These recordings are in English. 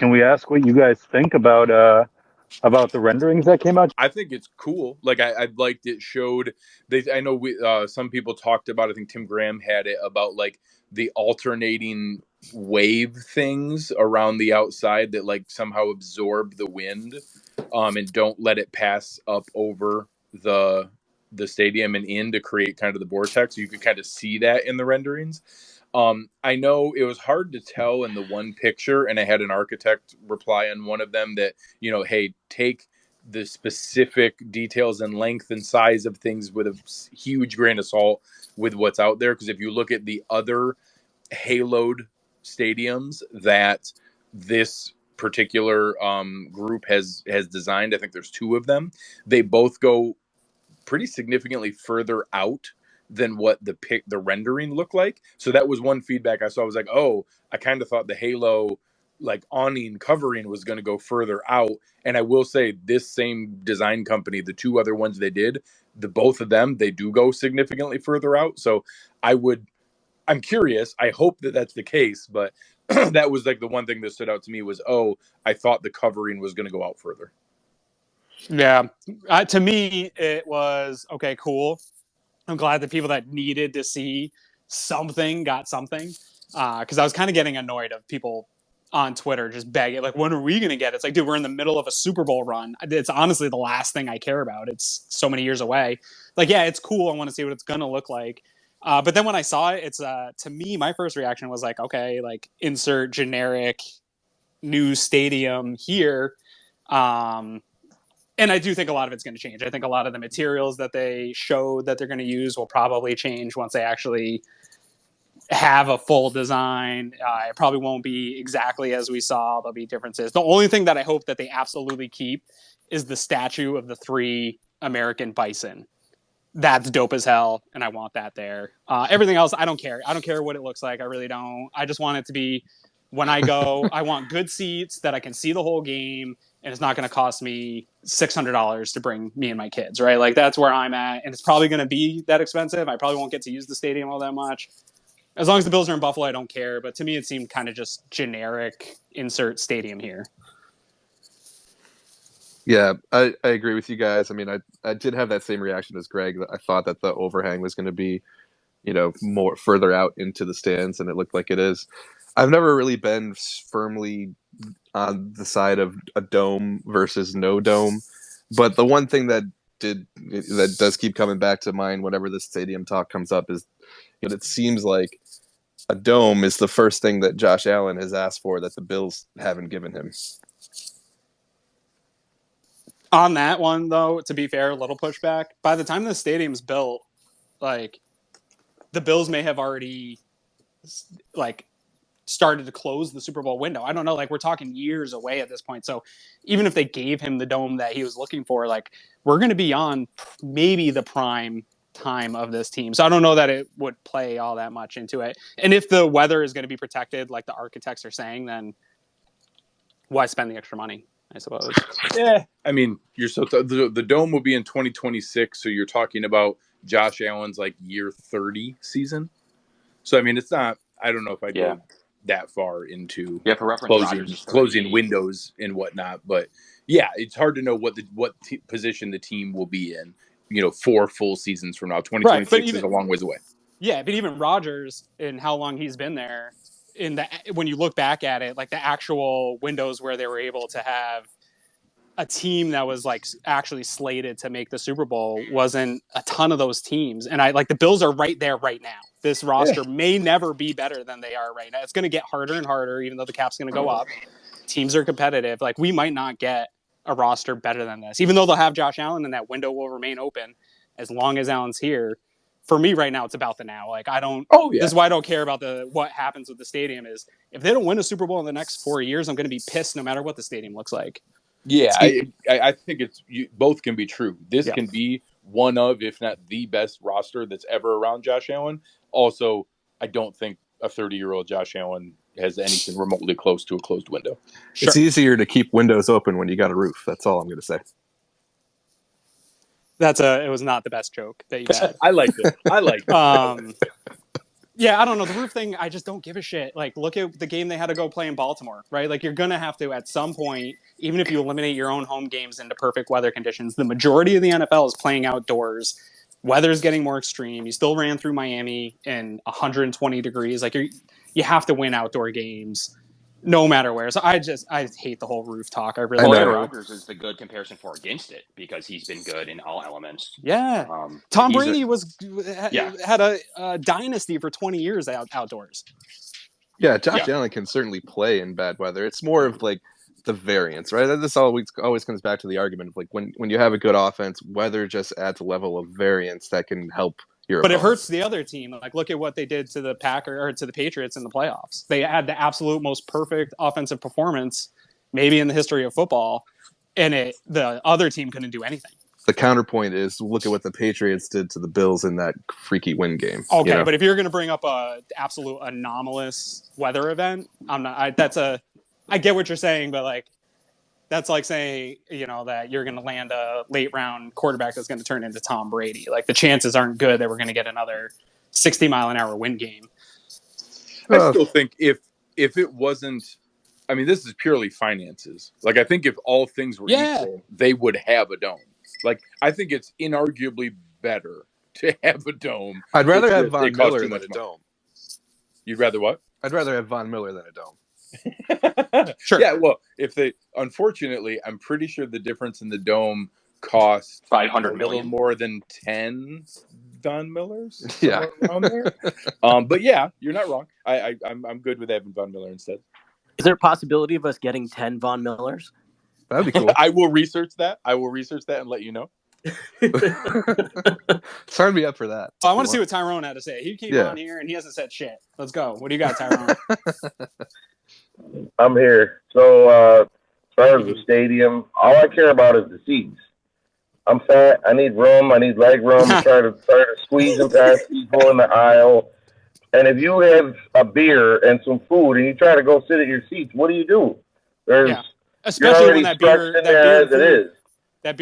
Can we ask what you guys think about the renderings that came out? I think it's cool. Like I liked it. Showed they. I know some people talked about. I think Tim Graham had it about like the alternating wave things around the outside that like somehow absorb the wind, and don't let it pass up over the stadium and in to create kind of the vortex. So you could kind of see that in the renderings. I know it was hard to tell in the one picture, and I had an architect reply on one of them that, hey, take the specific details and length and size of things with a huge grain of salt with what's out there. Because if you look at the other haloed stadiums that this particular group has designed, I think there's two of them. They both go pretty significantly further out than what the rendering looked like. So that was one feedback I saw. I was like, oh, I kind of thought the Halo like awning covering was going to go further out. And I will say this same design company, the two other ones they did, the both of them, they do go significantly further out. So I'm curious. I hope that that's the case, but that was like the one thing that stood out to me was, oh, I thought the covering was going to go out further. Yeah. To me, it was, okay, cool. I'm glad the people that needed to see something got something. Because I was kind of getting annoyed of people on Twitter just begging, like, when are we going to get it? It's like, dude, we're in the middle of a Super Bowl run. It's honestly the last thing I care about. It's so many years away. Like, yeah, it's cool. I want to see what it's going to look like. But then when I saw it, it's to me, my first reaction was like, okay, like insert generic new stadium here. And I do think a lot of it's going to change. I think a lot of the materials that they showed that they're going to use will probably change once they actually have a full design. It probably won't be exactly as we saw. There'll be differences. The only thing that I hope that they absolutely keep is the statue of the 3 American bison. That's dope as hell, and I want that there. Everything else, I don't care. I don't care what it looks like. I really don't. I just want it to be, when I go, I want good seats that I can see the whole game, and it's not going to cost me $600 to bring me and my kids, right? Like, that's where I'm at, and it's probably going to be that expensive. I probably won't get to use the stadium all that much. As long as the Bills are in Buffalo, I don't care. But to me, it seemed kind of just generic insert stadium here. Yeah, I agree with you guys. I mean, I did have that same reaction as Greg. I thought that the overhang was going to be, more further out into the stands, and it looked like it is. I've never really been firmly on the side of a dome versus no dome, but the one thing that does keep coming back to mind whenever this stadium talk comes up is, it seems like a dome is the first thing that Josh Allen has asked for that the Bills haven't given him. On that one, though, to be fair, a little pushback. By the time the stadium's built, like, the Bills may have already, like, started to close the Super Bowl window. I don't know. Like, we're talking years away at this point. So even if they gave him the dome that he was looking for, like, we're going to be on maybe the prime time of this team. So I don't know that it would play all that much into it. And if the weather is going to be protected, like the architects are saying, then why spend the extra money, I suppose? Yeah. I mean, the dome will be in 2026. So you're talking about Josh Allen's like year 30 season. So, I mean, it's not, I don't know if I'd go that far into for reference, closing windows and whatnot. But yeah, it's hard to know what position the team will be in, 4 full seasons from now. 2026 is a long ways away. Yeah, but even Rodgers, and how long he's been there, when you look back at it, like the actual windows where they were able to have a team that was like actually slated to make the Super Bowl wasn't a ton of those teams. And the Bills are right there right now. This roster may never be better than they are right now. It's going to get harder and harder, even though the cap's going to go up. Teams are competitive. Like, we might not get a roster better than this, even though they'll have Josh Allen and that window will remain open as long as Allen's here. For me right now, it's about the now. Like, this is why I don't care about what happens with the stadium. Is if they don't win a Super Bowl in the next 4 years, I'm going to be pissed no matter what the stadium looks like. Yeah, I think both can be true. This can be one of, if not the best roster that's ever around Josh Allen. Also, I don't think a 30-year-old Josh Allen has anything remotely close to a closed window. Sure. It's easier to keep windows open when you got a roof. That's all I'm going to say. It was not the best joke that you had. I liked it. Yeah, I don't know. The roof thing, I just don't give a shit. Like, look at the game they had to go play in Baltimore, right? Like, you're going to have to, at some point, even if you eliminate your own home games into perfect weather conditions, the majority of the NFL is playing outdoors. Weather's getting more extreme. You still ran through Miami in 120 degrees. Like, you have to win outdoor games no matter where. So I hate the whole roof talk. I really I know. Aaron do. Rodgers is the good comparison for against it because he's been good in all elements. Yeah. Tom he's Brady Yeah. had a dynasty for 20 years outdoors. Yeah, Josh Allen can certainly play in bad weather. It's more of like the variance, right? This always comes back to the argument of like when you have a good offense, weather just adds a level of variance that can help your But opponent. it hurts the other team. Like, look at what they did to the Patriots in the playoffs. They had the absolute most perfect offensive performance, maybe in the history of football, and the other team couldn't do anything. The counterpoint is look at what the Patriots did to the Bills in that freaky win game. Okay, you know? but if you're going to bring up a absolute anomalous weather event, I'm not. I get what you're saying, but like, that's like saying, that you're going to land a late round quarterback that's going to turn into Tom Brady. Like, the chances aren't good that we're going to get another 60-mile-an-hour win game. I still think if it wasn't, I mean, this is purely finances. Like, I think if all things were equal, they would have a dome. Like, I think it's inarguably better to have a dome. I'd rather have Von Miller than a dome. You'd rather what? I'd rather have Von Miller than a dome. Sure. Yeah, well, unfortunately, I'm pretty sure the difference in the dome cost $500 a million little more than 10 Von Millers. Yeah. Around there. But yeah, you're not wrong. I'm good with having Von Miller instead. Is there a possibility of us getting 10 Von Millers? That'd be cool. I will research that. And let you know. Sign me up for that. I want to see what Tyrone had to say. He came on here and he hasn't said shit. Let's go. What do you got, Tyrone? I'm here. So, as far as the stadium, all I care about is the seats. I'm fat. I need room. I need leg room. try to squeeze and pass people in the aisle. And if you have a beer and some food and you try to go sit at your seats, what do you do? Especially when that beer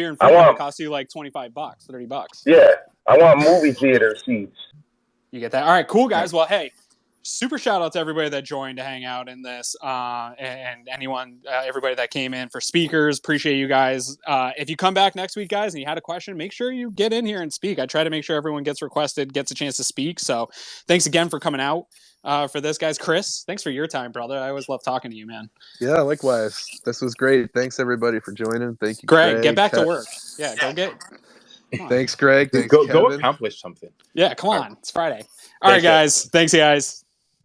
and food costs you like $25, $30. Yeah. I want movie theater seats. You get that? All right, cool, guys. Well, hey, super shout out to everybody that joined to hang out in this, and everybody that came in for speakers. Appreciate you guys. If you come back next week, guys, and you had a question, make sure you get in here and speak. I try to make sure everyone gets a chance to speak. So thanks again for coming out for this, guys. Chris, thanks for your time, brother. I always love talking to you, man. Yeah, likewise. This was great. Thanks everybody for joining. Thank you, Greg. Get back to work. Yeah, go get. Thanks, Greg. Thanks, go Kevin. accomplish something. Yeah, come on. It's Friday. All right, guys. Thanks, guys.